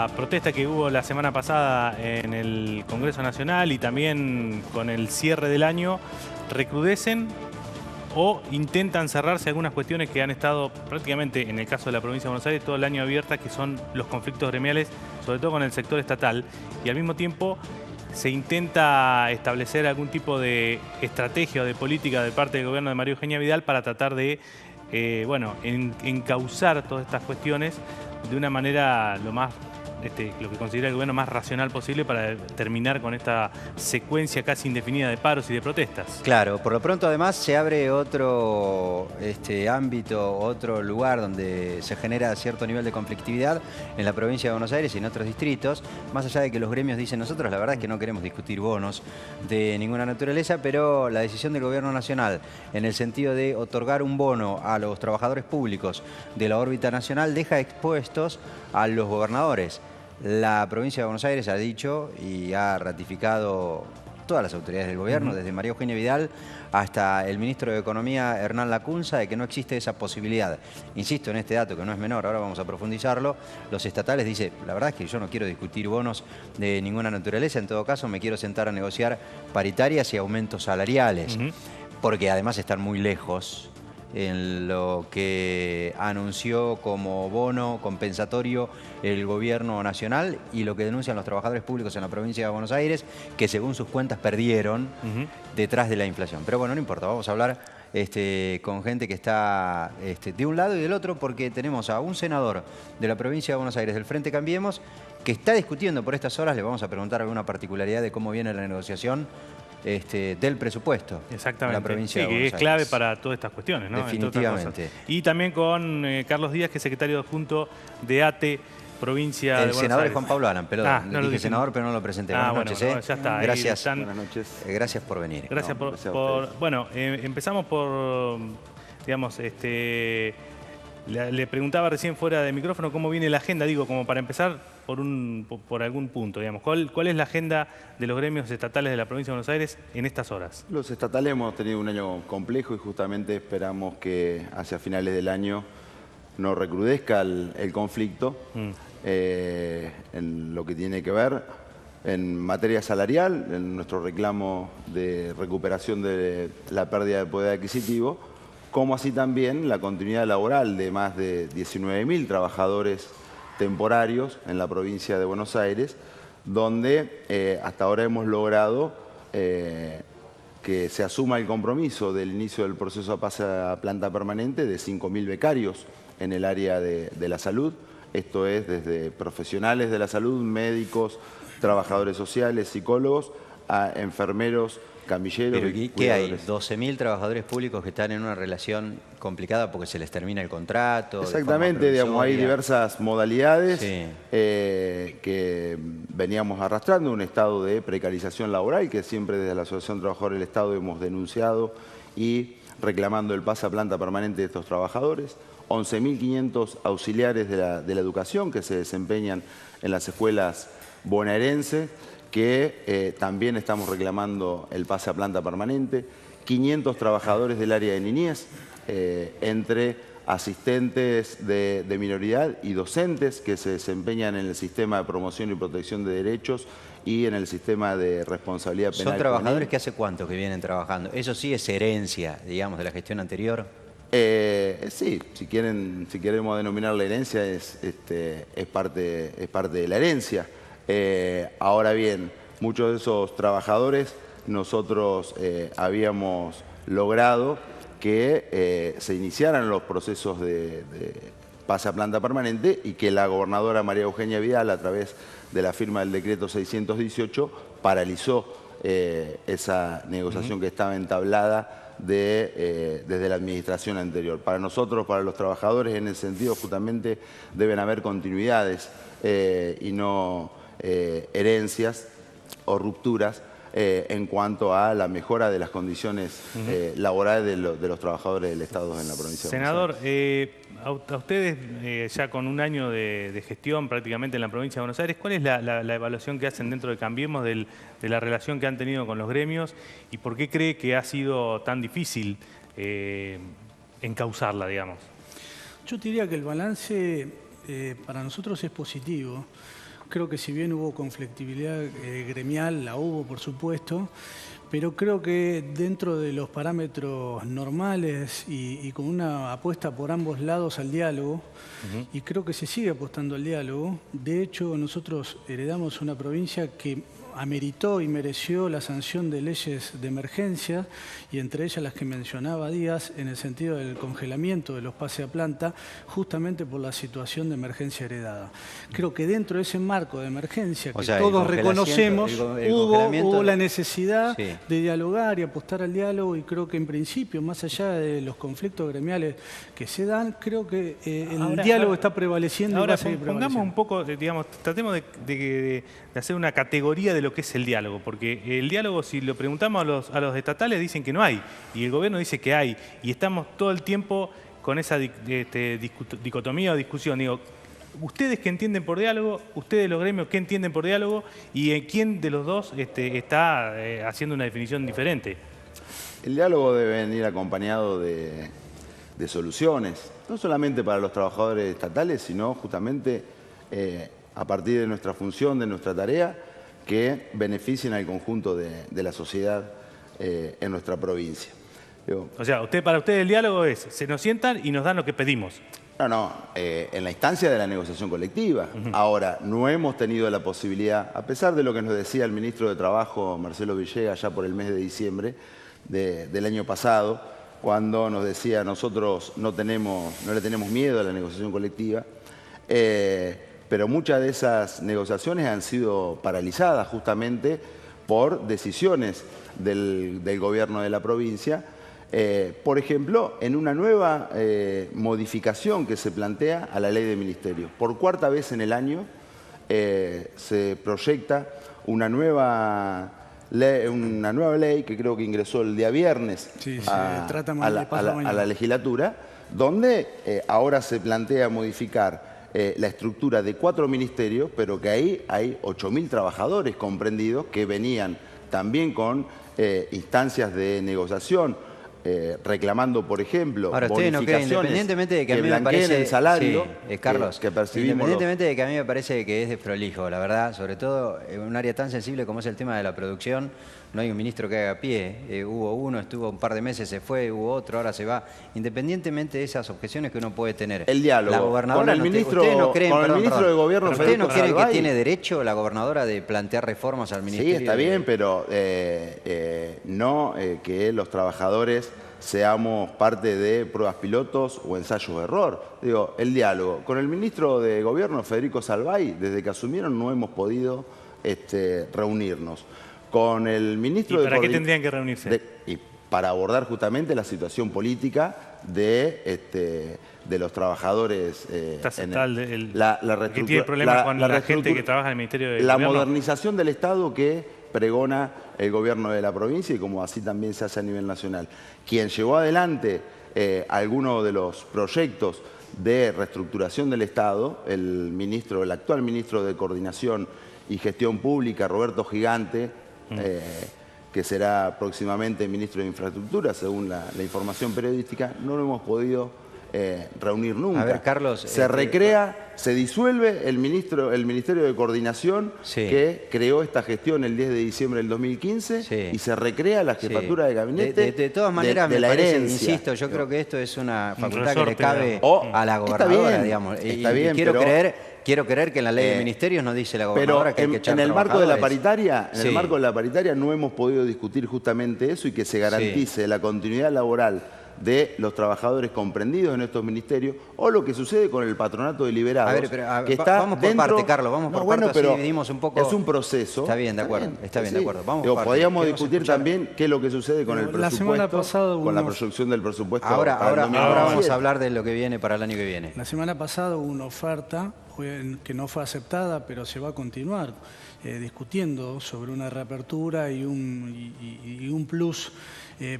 la protesta que hubo la semana pasada en el Congreso Nacional y también con el cierre del año, recrudecen o intentan cerrarse algunas cuestiones que han estado prácticamente, en el caso de la provincia de Buenos Aires, todo el año abiertas, que son los conflictos gremiales, sobre todo con el sector estatal, y al mismo tiempo se intenta establecer algún tipo de estrategia o de política de parte del gobierno de María Eugenia Vidal para tratar de encauzar todas estas cuestiones de una manera lo que considera el gobierno más racional posible para terminar con esta secuencia casi indefinida de paros y de protestas. Claro, por lo pronto además se abre otro ámbito, otro lugar donde se genera cierto nivel de conflictividad en la provincia de Buenos Aires y en otros distritos, más allá de que los gremios dicen nosotros, la verdad es que no queremos discutir bonos de ninguna naturaleza, pero la decisión del gobierno nacional en el sentido de otorgar un bono a los trabajadores públicos de la órbita nacional deja expuestos a los gobernadores. La provincia de Buenos Aires ha dicho y ha ratificado todas las autoridades del gobierno, desde María Eugenia Vidal hasta el ministro de Economía, Hernán Lacunza, de que no existe esa posibilidad. Insisto en este dato que no es menor, ahora vamos a profundizarlo. Los estatales dicen, la verdad es que yo no quiero discutir bonos de ninguna naturaleza, en todo caso me quiero sentar a negociar paritarias y aumentos salariales, porque además están muy lejos en lo que anunció como bono compensatorio el gobierno nacional y lo que denuncian los trabajadores públicos en la provincia de Buenos Aires, que según sus cuentas perdieron detrás de la inflación. Pero bueno, no importa, vamos a hablar con gente que está de un lado y del otro, porque tenemos a un senador de la provincia de Buenos Aires, del Frente Cambiemos, que está discutiendo por estas horas. Le vamos a preguntar alguna particularidad de cómo viene la negociación del presupuesto. Exactamente. En la provincia sí, de Buenos que es clave Aires. para todas estas cuestiones, ¿no? Definitivamente. Y también con Carlos Díaz, que es secretario adjunto de ATE, provincia de Buenos Aires. El senador es Juan Pablo Alan, perdón. No dije senador, pero no lo presenté. Buenas noches. Ya está. Gracias. Buenas noches. Gracias por venir. Gracias bueno, empezamos por, digamos, le preguntaba recién fuera de micrófono cómo viene la agenda, digo, como para empezar por algún punto, digamos. ¿Cuál es la agenda de los gremios estatales de la provincia de Buenos Aires en estas horas? Los estatales hemos tenido un año complejo y justamente esperamos que hacia finales del año no recrudezca el conflicto en lo que tiene que ver en materia salarial, en nuestro reclamo de recuperación de la pérdida de poder adquisitivo, como así también la continuidad laboral de más de 19.000 trabajadores temporarios en la provincia de Buenos Aires, donde hasta ahora hemos logrado que se asuma el compromiso del inicio del proceso a pase a planta permanente de 5.000 becarios en el área de la salud. Esto es desde profesionales de la salud, médicos, trabajadores sociales, psicólogos, a enfermeros, camilleros. ¿Pero qué hay? ¿12.000 trabajadores públicos que están en una relación complicada porque se les termina el contrato? Exactamente, digamos, hay diversas modalidades que veníamos arrastrando, un estado de precarización laboral que siempre desde la Asociación de Trabajadores del Estado hemos denunciado y reclamando el pase a planta permanente de estos trabajadores. 11.500 auxiliares de la educación que se desempeñan en las escuelas bonaerenses, que también estamos reclamando el pase a planta permanente, 500 trabajadores del área de niñez, entre asistentes de minoridad y docentes que se desempeñan en el sistema de promoción y protección de derechos y en el sistema de responsabilidad penal. ¿Son trabajadores que hace cuánto que vienen trabajando? ¿Eso sí es herencia, digamos, de la gestión anterior? Sí, si queremos denominar la herencia, es parte de la herencia. Ahora bien, muchos de esos trabajadores nosotros habíamos logrado que se iniciaran los procesos de pase a planta permanente y que la gobernadora María Eugenia Vidal, a través de la firma del decreto 618, paralizó esa negociación que estaba entablada desde la administración anterior. Para nosotros, para los trabajadores, en ese sentido, justamente deben haber continuidades y no herencias o rupturas en cuanto a la mejora de las condiciones laborales de los trabajadores del Estado en la provincia de Buenos Aires. Senador, a ustedes ya con un año de gestión prácticamente en la provincia de Buenos Aires, ¿cuál es la evaluación que hacen dentro de Cambiemos de la relación que han tenido con los gremios y por qué cree que ha sido tan difícil encauzarla, digamos? Yo te diría que el balance para nosotros es positivo. creo que si bien hubo conflictividad gremial, la hubo por supuesto, pero creo que dentro de los parámetros normales y con una apuesta por ambos lados al diálogo, y creo que se sigue apostando al diálogo. De hecho, nosotros heredamos una provincia que ameritó y mereció la sanción de leyes de emergencia, y entre ellas las que mencionaba Díaz, en el sentido del congelamiento de los pases a planta, justamente por la situación de emergencia heredada. Creo que dentro de ese marco de emergencia que todos reconocemos, hubo la necesidad de dialogar y apostar al diálogo, y creo que en principio, más allá de los conflictos gremiales que se dan, creo que el diálogo está prevaleciendo. Ahora, y va a seguir prevaleciendo. pongamos un poco, digamos, tratemos de hacer una categoría de lo que es el diálogo, porque el diálogo, si lo preguntamos a los estatales, dicen que no hay, y el gobierno dice que hay, y estamos todo el tiempo con esa dicotomía o discusión. Digo, ustedes que entienden por diálogo, ustedes los gremios que entienden por diálogo, y quién de los dos está haciendo una definición diferente. El diálogo debe venir acompañado de soluciones, no solamente para los trabajadores estatales, sino justamente a partir de nuestra función, de nuestra tarea, que beneficien al conjunto de la sociedad en nuestra provincia. O sea, para ustedes el diálogo es, se nos sientan y nos dan lo que pedimos. No, en la instancia de la negociación colectiva. Ahora, no hemos tenido la posibilidad, a pesar de lo que nos decía el ministro de Trabajo, Marcelo Villegas, ya por el mes de diciembre del año pasado, cuando nos decía, nosotros no le tenemos miedo a la negociación colectiva, pero muchas de esas negociaciones han sido paralizadas justamente por decisiones del gobierno de la provincia. Por ejemplo, en una nueva modificación que se plantea a la ley de ministerios. Por cuarta vez en el año se proyecta una nueva ley que creo que ingresó el día viernes a la legislatura, donde ahora se plantea modificar la estructura de 4 ministerios, pero que ahí hay 8.000 trabajadores comprendidos que venían también con instancias de negociación, reclamando, por ejemplo, ahora, bonificaciones independientemente de que a mí me parece, el salario Carlos, que percibimos. Independientemente de que a mí me parece que es desprolijo, la verdad, sobre todo en un área tan sensible como es el tema de la producción, no hay un ministro que haga pie. Hubo uno, estuvo un par de meses, se fue, hubo otro, ahora se va. Independientemente de esas objeciones que uno puede tener. El diálogo. La gobernadora, con el ministro, ¿ustedes no creen, el ministro de Gobierno, ¿ustedes no creen que tiene derecho la gobernadora de plantear reformas al ministerio? Sí, está bien, pero no que los trabajadores seamos parte de pruebas pilotos o ensayos de error. Digo, el diálogo. Con el ministro de Gobierno, Federico Salvay, desde que asumieron no hemos podido reunirnos. Con el ministro ¿Y para qué tendrían que reunirse? Para abordar justamente la situación política de los trabajadores. Que tiene problemas con la gente que trabaja en el Ministerio de Gobierno. La modernización del Estado que pregona el gobierno de la provincia y como así también se hace a nivel nacional. Quien llevó adelante algunos de los proyectos de reestructuración del Estado, el actual ministro de Coordinación y Gestión Pública, Roberto Gigante, que será próximamente ministro de Infraestructura, según la información periodística, no lo hemos podido reunir nunca. A ver, Carlos, se disuelve el Ministerio de Coordinación que creó esta gestión el 10 de diciembre del 2015 y se recrea la jefatura de gabinete de todas maneras, de me la parece, herencia. Insisto, yo creo que esto es una facultad que le cabe a la Está gobernadora, bien, digamos. Está bien, Quiero creer que en la ley de ministerios no dice la gobernadora que hay que echar en el marco de la trabajadores. paritaria, en el marco de la paritaria no hemos podido discutir justamente eso y que se garantice la continuidad laboral de los trabajadores comprendidos en estos ministerios, o lo que sucede con el patronato de liberados. A ver, que está vamos por parte, Carlos, vamos por parte, pero así dividimos un poco. Es un proceso. Está bien, de acuerdo, está bien, de acuerdo. Vamos por parte. Podríamos discutir también qué es lo que sucede con el presupuesto, con la proyección del presupuesto. Ahora vamos a hablar de lo que viene para el año que viene. La semana pasada hubo una oferta que no fue aceptada, pero se va a continuar discutiendo sobre una reapertura y un plus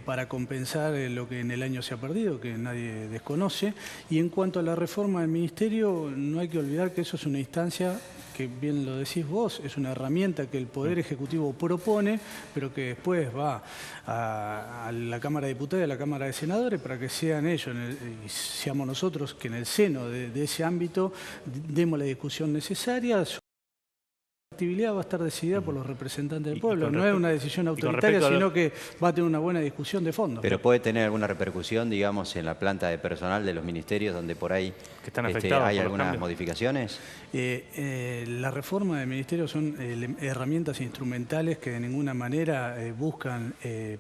para compensar lo que en el año se ha perdido, que nadie desconoce. Y en cuanto a la reforma del Ministerio, no hay que olvidar que eso es una instancia que, bien lo decís vos, es una herramienta que el Poder Ejecutivo propone, pero que después va a la Cámara de Diputados y a la Cámara de Senadores para que sean ellos y seamos nosotros que en el seno de ese ámbito demos la discusión necesaria. factibilidad va a estar decidida por los representantes del pueblo. con No es una decisión autoritaria, respecto a sino que va a tener una buena discusión de fondo. Pero puede tener alguna repercusión, digamos, en la planta de personal de los ministerios donde por ahí que están afectados hay por los algunas cambios. modificaciones. La reforma del ministerio son herramientas instrumentales que de ninguna manera buscan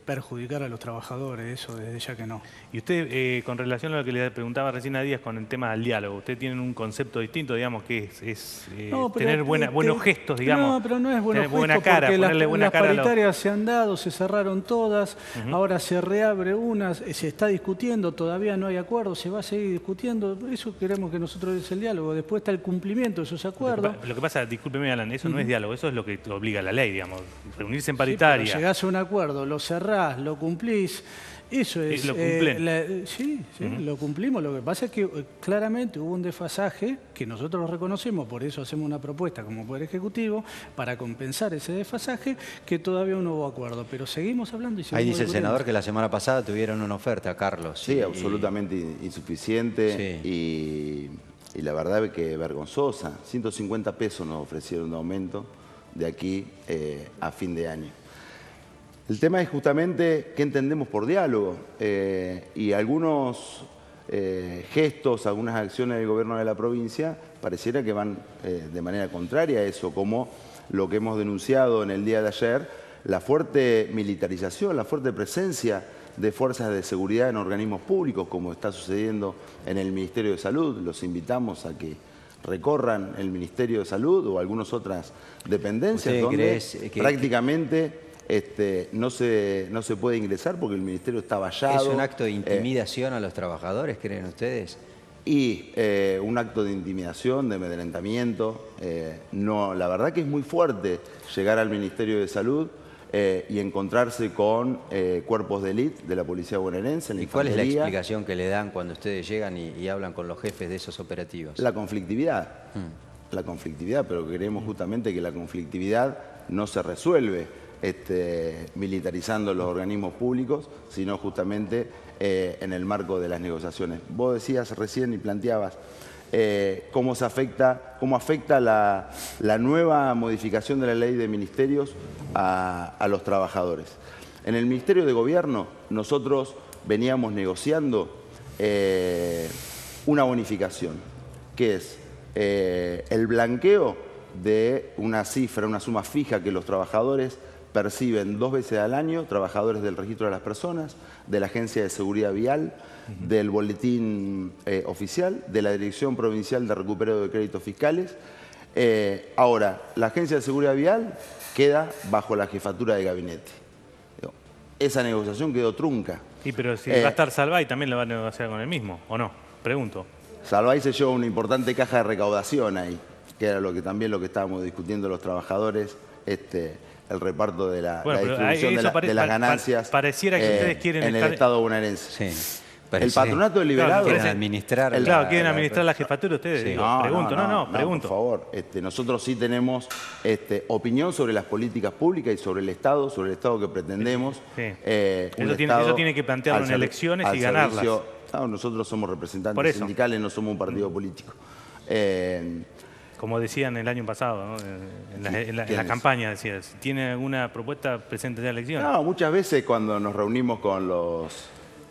perjudicar a los trabajadores, eso desde ya que no. Y usted, con relación a lo que le preguntaba recién a Díaz con el tema del diálogo, ¿usted tiene un concepto distinto, digamos, que es No, pero, tener buenos gestos, digamos? No, pero no es buenos tener buena gestos, cara, porque ponerle buena las cara a los... paritarias se han dado, se cerraron todas, ahora se reabre una, se está discutiendo, todavía no hay acuerdo, se va a seguir discutiendo. Eso queremos que nosotros es el diálogo. Después está el cumplimiento de esos acuerdos. Lo que pasa, discúlpeme, Alan, eso no es diálogo, eso es lo que obliga la ley, digamos. Reunirse en Sí, pero paritaria. llegás a un acuerdo, lo cerrás, lo cumplís. Eso es. Lo cumplen. Sí, lo cumplimos. Lo que pasa es que claramente hubo un desfasaje que nosotros lo reconocemos, por eso hacemos una propuesta como Poder Ejecutivo para compensar ese desfasaje, que todavía no hubo acuerdo. Pero seguimos hablando y seguimos Ahí dice el discutiendo. senador que la semana pasada tuvieron una oferta, Carlos. Sí, absolutamente insuficiente y la verdad es que vergonzosa. 150 pesos nos ofrecieron de aumento de aquí a fin de año. El tema es justamente qué entendemos por diálogo y algunos gestos, algunas acciones del gobierno de la provincia pareciera que van de manera contraria a eso, como lo que hemos denunciado en el día de ayer, la fuerte militarización, la fuerte presencia de fuerzas de seguridad en organismos públicos, como está sucediendo en el Ministerio de Salud. Los invitamos a que recorran el Ministerio de Salud o algunas otras dependencias donde prácticamente no se puede ingresar porque el Ministerio está vallado. ¿Es un acto de intimidación a los trabajadores, creen ustedes? Y un acto de intimidación, de amedrentamiento. No, la verdad que es muy fuerte llegar al Ministerio de Salud y encontrarse con cuerpos de élite de la Policía Bonaerense. ¿Y cuál es la explicación que le dan cuando ustedes llegan y hablan con los jefes de esos operativos? La conflictividad. La conflictividad, pero queremos justamente que la conflictividad no se resuelve militarizando los organismos públicos, sino justamente en el marco de las negociaciones. Vos decías recién y planteabas cómo afecta la nueva modificación de la ley de ministerios a los trabajadores. En el Ministerio de Gobierno nosotros veníamos negociando una bonificación, que es el blanqueo de una cifra, una suma fija que los trabajadores perciben 2 veces al año, trabajadores del Registro de las Personas, de la Agencia de Seguridad Vial, del Boletín Oficial, de la Dirección Provincial de Recupero de Créditos Fiscales. Ahora, la Agencia de Seguridad Vial queda bajo la jefatura de gabinete. Esa negociación quedó trunca. Sí, pero si va a estar Salvay, también la va a negociar con el mismo, ¿o no? Pregunto. Salvay se lleva una importante caja de recaudación ahí, que era también lo que estábamos discutiendo los trabajadores, el reparto de la distribución de las ganancias pareciera que ustedes quieren en el Estado bonaerense. Sí. El patronato deliberado... Quieren administrar... quieren administrar la jefatura ustedes. Sí. Digo, pregunto, pregunto. Por favor, nosotros sí tenemos opinión sobre las políticas públicas y sobre el Estado que pretendemos. Sí. Eso tiene que plantearlo en elecciones y ganarlas. Nosotros somos representantes sindicales, no somos un partido político. Como decían el año pasado, ¿no? en la campaña, decía, si tiene alguna propuesta, presente a elecciones. No, muchas veces cuando nos reunimos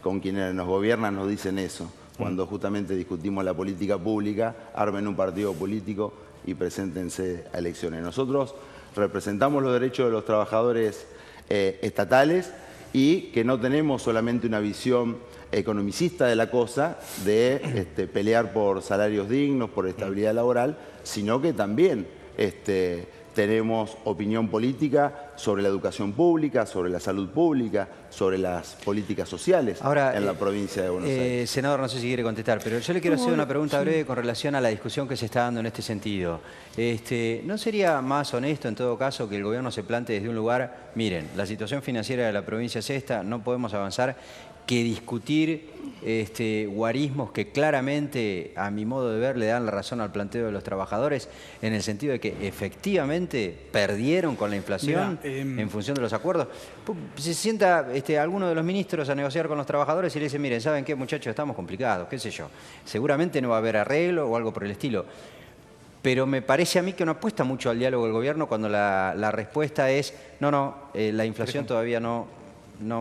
con quienes nos gobiernan nos dicen eso. Cuando justamente discutimos la política pública, armen un partido político y preséntense a elecciones. Nosotros representamos los derechos de los trabajadores estatales y que no tenemos solamente una visión economicista de la cosa, de pelear por salarios dignos, por estabilidad laboral, sino que también tenemos opinión política sobre la educación pública, sobre la salud pública, sobre las políticas sociales en la provincia de Buenos Aires. Senador, no sé si quiere contestar, pero yo le quiero hacer una pregunta breve con relación a la discusión que se está dando en este sentido. ¿No sería más honesto, en todo caso, que el gobierno se plantee desde un lugar, miren, la situación financiera de la provincia es esta, no podemos avanzar, que discutir guarismos que claramente, a mi modo de ver, le dan la razón al planteo de los trabajadores, en el sentido de que efectivamente perdieron con la inflación en función de los acuerdos? Se sienta alguno de los ministros a negociar con los trabajadores y le dice, miren, ¿saben qué, muchachos? Estamos complicados, qué sé yo. Seguramente no va a haber arreglo o algo por el estilo. Pero me parece a mí que no apuesta mucho al diálogo del gobierno cuando la respuesta es la inflación todavía no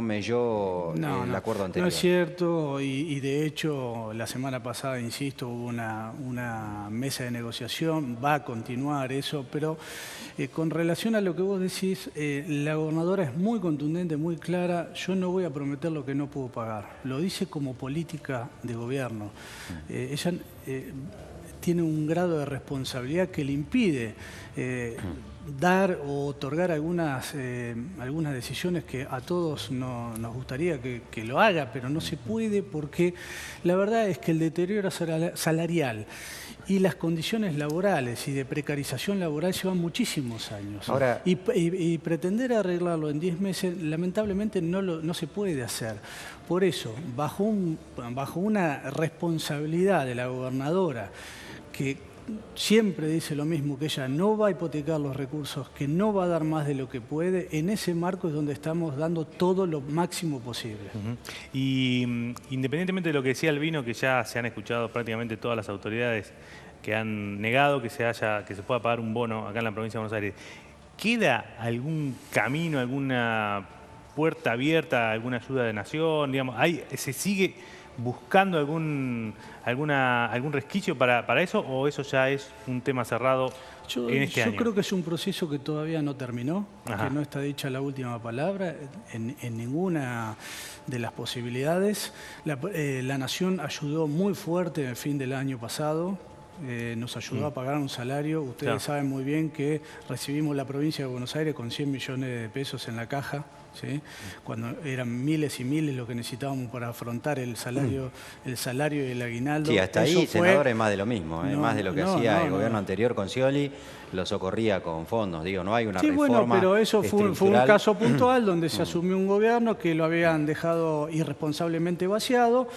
melló el acuerdo anterior. No es cierto, y de hecho la semana pasada, insisto, hubo una mesa de negociación, va a continuar eso, pero con relación a lo que vos decís, la gobernadora es muy contundente, muy clara: yo no voy a prometer lo que no puedo pagar. Lo dice como política de gobierno. Ella tiene un grado de responsabilidad que le impide dar o otorgar algunas decisiones que a todos nos gustaría que lo haga, pero no se puede, porque la verdad es que el deterioro salarial y las condiciones laborales y de precarización laboral llevan muchísimos años. Ahora, y pretender arreglarlo en 10 meses, lamentablemente no se puede hacer. Por eso, bajo una responsabilidad de la gobernadora, que siempre dice lo mismo, que ella no va a hipotecar los recursos, que no va a dar más de lo que puede, en ese marco es donde estamos dando todo lo máximo posible. Y independientemente de lo que decía Albino, que ya se han escuchado prácticamente todas las autoridades que han negado que se pueda pagar un bono acá en la provincia de Buenos Aires, ¿queda algún camino, alguna puerta abierta, alguna ayuda de Nación? Digamos, ¿se sigue buscando algún resquicio para eso, o eso ya es un tema cerrado en este año? Yo creo que es un proceso que todavía no terminó, Ajá. que no está dicha la última palabra en ninguna de las posibilidades. La Nación ayudó muy fuerte en el fin del año pasado. Nos ayudó a pagar un salario. Ustedes saben muy bien que recibimos la provincia de Buenos Aires con 100 millones de pesos en la caja, ¿sí? Cuando eran miles y miles lo que necesitábamos para afrontar el salario y el aguinaldo. Sí, hasta ahí, senador, es más de lo mismo, más de lo que hacía el gobierno anterior con Scioli, lo socorría con fondos. Digo, no hay una reforma bueno, pero eso fue un caso puntual donde se asumió un gobierno que lo habían dejado irresponsablemente vaciado.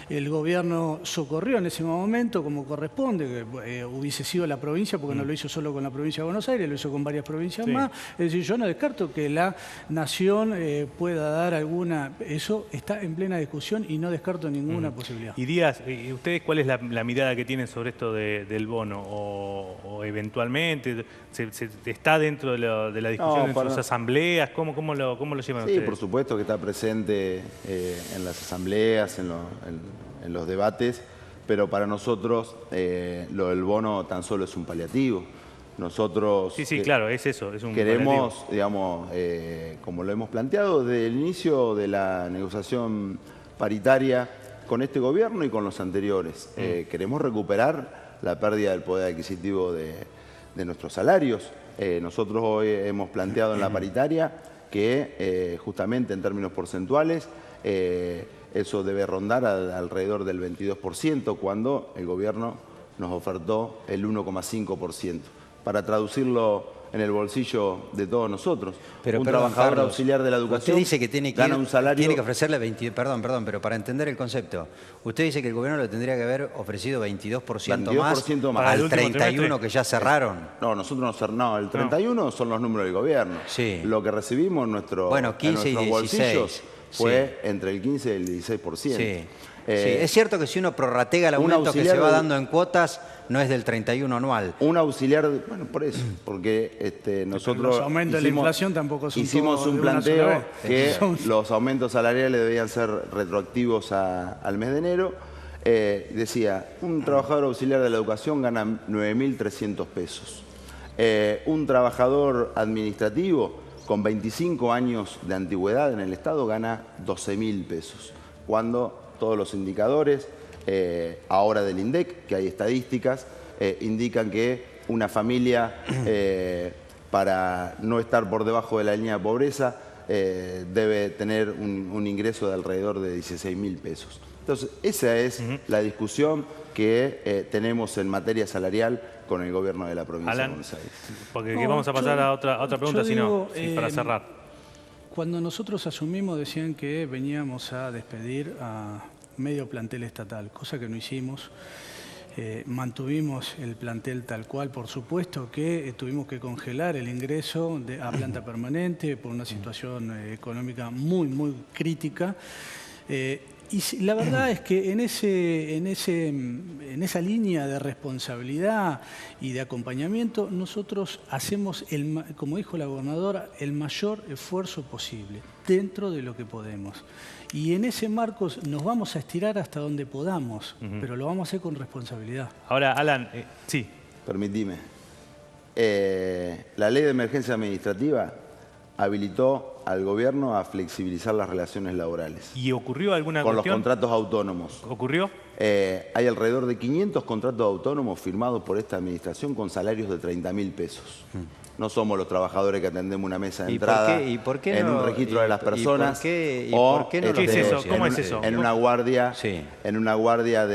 El gobierno socorrió en ese momento como corresponde, que hubiese sido la provincia, porque no lo hizo solo con la provincia de Buenos Aires, lo hizo con varias provincias más. Es decir, yo no descarto que la Nación pueda dar alguna... Eso está en plena discusión y no descarto ninguna posibilidad. Y Díaz, ¿ustedes cuál es la mirada que tienen sobre esto del bono? ¿O eventualmente está dentro de la discusión en sus asambleas? ¿Cómo lo llevan ustedes? Sí, por supuesto que está presente en las asambleas, en los debates, pero para nosotros lo del bono tan solo es un paliativo. Nosotros Sí, claro, es eso, es un queremos, paliativo. digamos, como lo hemos planteado desde el inicio de la negociación paritaria con este gobierno y con los anteriores, queremos recuperar la pérdida del poder adquisitivo de nuestros salarios. Nosotros hoy hemos planteado en la paritaria que justamente en términos porcentuales eso debe rondar alrededor del 22%, cuando el gobierno nos ofertó el 1,5%. Para traducirlo en el bolsillo de todos nosotros. Pero, un perdón, trabajador Carlos, auxiliar de la educación usted dice que tiene que gana un salario... Tiene que ofrecerle 20... Perdón, pero para entender el concepto, usted dice que el gobierno le tendría que haber ofrecido 22% más al 31 que ya cerraron. No, nosotros no, el 31 son los números del gobierno. Sí. Lo que recibimos en nuestros 15 y 16. bolsillos fue entre el 15 y el 16%. Sí. Es cierto que si uno prorratega el aumento que se va dando en cuotas, no es del 31 anual. Un auxiliar, bueno, por eso, porque nosotros los aumentos de la inflación tampoco son hicimos un planteo que los aumentos salariales debían ser retroactivos al mes de enero. Decía, un trabajador auxiliar de la educación gana 9.300 pesos. Un trabajador administrativo con 25 años de antigüedad en el Estado gana 12.000 pesos. Cuando todos los indicadores, ahora del INDEC, que hay estadísticas, indican que una familia, para no estar por debajo de la línea de pobreza, debe tener un ingreso de alrededor de 16.000 pesos. Entonces, esa es la discusión que tenemos en materia salarial con el gobierno de la provincia de Buenos Aires. Porque vamos a pasar a otra pregunta, para cerrar. Cuando nosotros asumimos decían que veníamos a despedir a medio plantel estatal, cosa que no hicimos. Mantuvimos el plantel tal cual. Por supuesto que tuvimos que congelar el ingreso a planta permanente por una situación económica muy, muy crítica. La verdad es que en esa línea de responsabilidad y de acompañamiento, nosotros hacemos, como dijo la gobernadora, el mayor esfuerzo posible, dentro de lo que podemos. Y en ese marco nos vamos a estirar hasta donde podamos, pero lo vamos a hacer con responsabilidad. Ahora, Alan, sí. Permitime. La ley de emergencia administrativa habilitó al gobierno a flexibilizar las relaciones laborales. ¿Y ocurrió alguna con cuestión? los contratos autónomos. ¿Ocurrió? Hay alrededor de 500 contratos autónomos firmados por esta administración con salarios de 30.000 pesos. No somos los trabajadores que atendemos una mesa de entrada en un registro de las personas. ¿Y por qué no ¿Qué es eso? ¿Cómo es eso? En una guardia, en una guardia A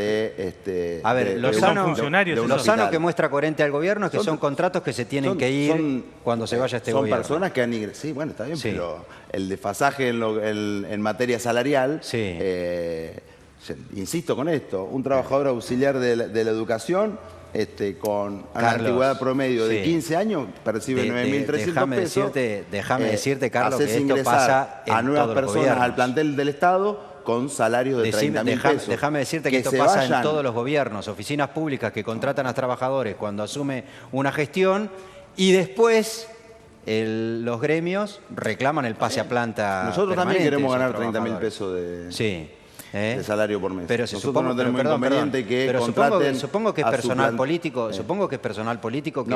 ver, lo sano que muestra coherente al gobierno es que son contratos que se tienen que ir cuando se vaya este gobierno. Son personas que han ingresado. Sí, bueno, está bien, pero el desfasaje en materia salarial, insisto con esto, un trabajador auxiliar de la educación con una antigüedad promedio de 15 años percibe 9.300 pesos. Déjame decirte, Carlos, que esto ingresar pasa en a nuevas todos los personas gobiernos. al plantel del Estado con salarios de 30.000 pesos. Déjame decirte que esto pasa en todos los gobiernos, oficinas públicas que contratan a trabajadores cuando asume una gestión y después los gremios reclaman el pase a planta. Nosotros también queremos ganar 30.000 trabajadores. pesos de salario por mes. Pero nosotros no tenemos inconveniente que contraten supongo que es personal político, supongo que es personal político que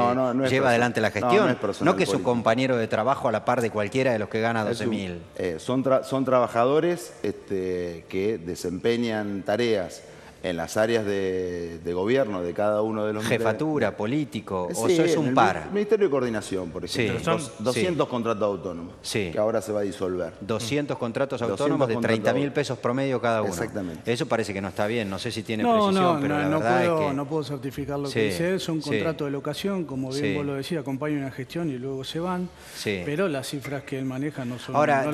lleva adelante la gestión, no que es su compañero de trabajo a la par de cualquiera de los que gana 12.000. Son trabajadores que desempeñan tareas en las áreas de gobierno de cada uno de los... Jefatura, político, o eso es un par. Ministerio de Coordinación, por ejemplo. Sí. 200 contratos autónomos, que ahora se va a disolver. 200 contratos autónomos de 30.000 pesos promedio cada uno. Exactamente. Eso parece que no está bien, no sé si tiene precisión, pero la verdad es que... No puedo certificar lo que dice él, son contratos de locación, como bien vos lo decías, acompañan una gestión y luego se van, pero las cifras que él maneja no son... Ahora,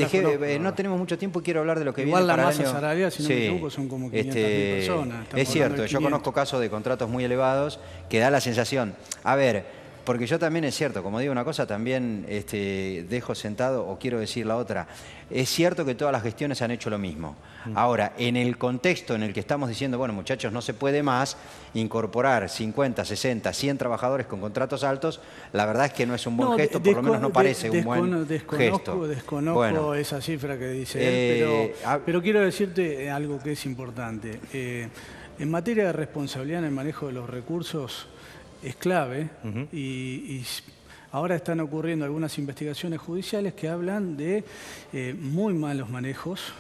no tenemos mucho tiempo y quiero hablar de lo que igual viene para la masa salarial, si no me equivoco, son como 500.000 personas. Es cierto, yo conozco casos de contratos muy elevados que da la sensación, a ver, porque yo también es cierto, como digo una cosa, también dejo sentado o quiero decir la otra, es cierto que todas las gestiones han hecho lo mismo. Ahora, en el contexto en el que estamos diciendo, bueno muchachos, no se puede más incorporar 50, 60, 100 trabajadores con contratos altos, la verdad es que no es un buen gesto, por lo menos no parece un buen gesto. Desconozco esa cifra que dice él, pero quiero decirte algo que es importante. En materia de responsabilidad en el manejo de los recursos es clave y ahora están ocurriendo algunas investigaciones judiciales que hablan de muy malos manejos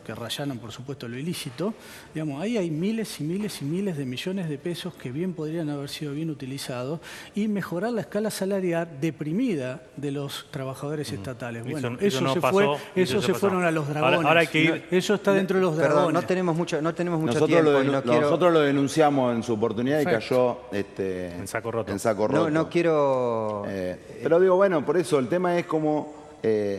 que rayaron, por supuesto, lo ilícito. Digamos, ahí hay miles y miles y miles de millones de pesos que bien podrían haber sido bien utilizados y mejorar la escala salarial deprimida de los trabajadores estatales. Bueno, eso se fueron a los dragones. Ahora hay que ir... Eso está dentro de los dragones. Perdón, no tenemos mucho tiempo. Nosotros lo denunciamos en su oportunidad y cayó en saco roto. No quiero... pero digo, bueno, por eso el tema es cómo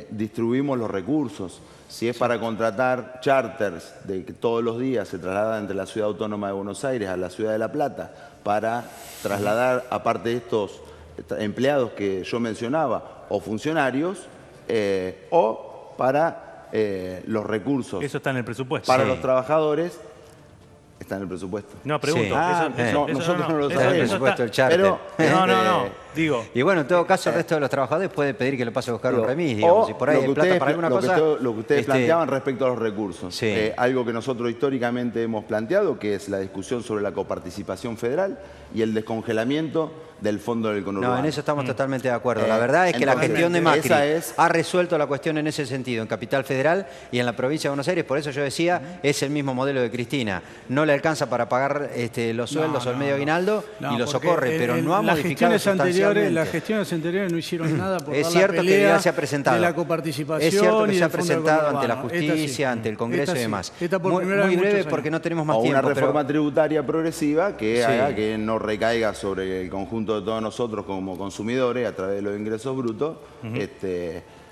distribuimos los recursos. Si es para contratar charters de que todos los días se trasladan entre la Ciudad Autónoma de Buenos Aires a la Ciudad de La Plata para trasladar, aparte de estos empleados que yo mencionaba, o funcionarios, o para los recursos. Eso está en el presupuesto. Para los trabajadores. Está en el presupuesto. No, pregunto. Nosotros no lo sabemos. El presupuesto del charter. Digo. Y bueno, en todo caso, el resto de los trabajadores puede pedir que le pase a buscar un remis, digamos. Si por ahí hay plata para alguna cosa... Lo que ustedes planteaban respecto a los recursos. Algo que nosotros históricamente hemos planteado, que es la discusión sobre la coparticipación federal y el descongelamiento del fondo del conurbano. No, en eso estamos totalmente de acuerdo. La verdad es que la gestión de Macri ha resuelto la cuestión en ese sentido, en Capital Federal y en la provincia de Buenos Aires. Por eso yo decía, es el mismo modelo de Cristina. No le alcanza para pagar los sueldos o el medio aguinaldo y lo socorre, pero no ha modificado sustancialmente. Las gestiones anteriores no hicieron nada por es cierto que ya se ha presentado. De la coparticipación. Es cierto que se ha presentado ante la justicia, ante el Congreso y demás. Muy breve porque no tenemos más tiempo. Una reforma tributaria progresiva que haga que no recaiga sobre el conjunto de todos nosotros como consumidores a través de los ingresos brutos,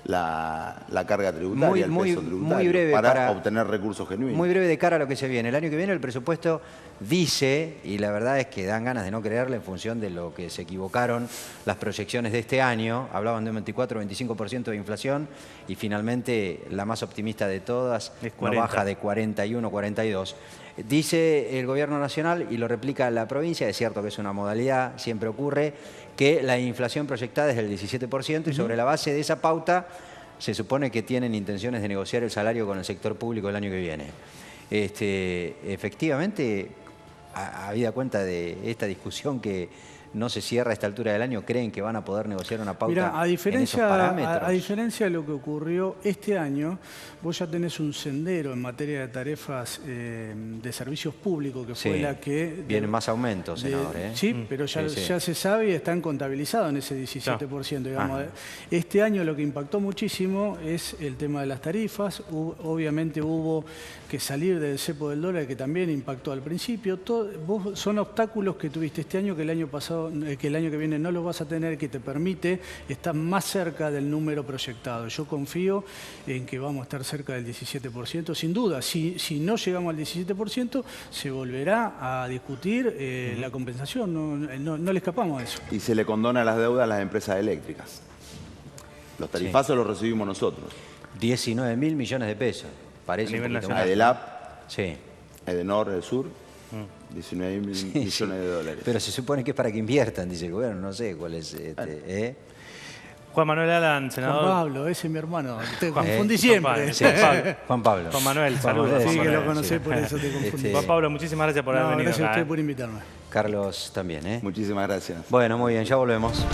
la carga tributaria, el peso tributario, muy breve para obtener recursos genuinos. Muy breve de cara a lo que se viene. El año que viene el presupuesto dice, y la verdad es que dan ganas de no creerle en función de lo que se equivocaron las proyecciones de este año, hablaban de un 24-25% de inflación y finalmente la más optimista de todas no baja de 41-42%. Dice el gobierno nacional y lo replica la provincia, es cierto que es una modalidad, siempre ocurre, que la inflación proyectada es del 17% y sobre la base de esa pauta se supone que tienen intenciones de negociar el salario con el sector público el año que viene. Efectivamente, habida cuenta de esta discusión que no se cierra a esta altura del año, ¿creen que van a poder negociar una pauta Mirá, en esos parámetros? A diferencia de lo que ocurrió este año, vos ya tenés un sendero en materia de tarifas de servicios públicos, que fue la que... Vienen más aumentos, senador. Sí, pero ya se sabe y están contabilizados en ese 17%. Digamos. Este año lo que impactó muchísimo es el tema de las tarifas. Obviamente hubo que salir del cepo del dólar, que también impactó al principio. Son obstáculos que tuviste este año que el año pasado, que el año que viene no los vas a tener, que te permite estar más cerca del número proyectado. Yo confío en que vamos a estar cerca del 17%, sin duda. Si no llegamos al 17%, se volverá a discutir la compensación. No le escapamos a eso. Y se le condona las deudas a las empresas eléctricas. Los tarifazos los recibimos nosotros. 19.000 millones de pesos. Parece a nivel nacional. Edelap, sí. Edenor del Sur, 19.000 millones de dólares. Pero se supone que es para que inviertan, dice el gobierno. No sé cuál es. Juan Manuel Alan, senador. Juan Pablo, ese es mi hermano. Te confundí siempre. Juan Pablo. Juan Manuel, saludos. Sí, que lo conocés, por eso te confundí. Juan Pablo, muchísimas gracias por haber venido Gracias acá. a usted por invitarme. Carlos también, Muchísimas gracias. Bueno, muy bien, ya volvemos.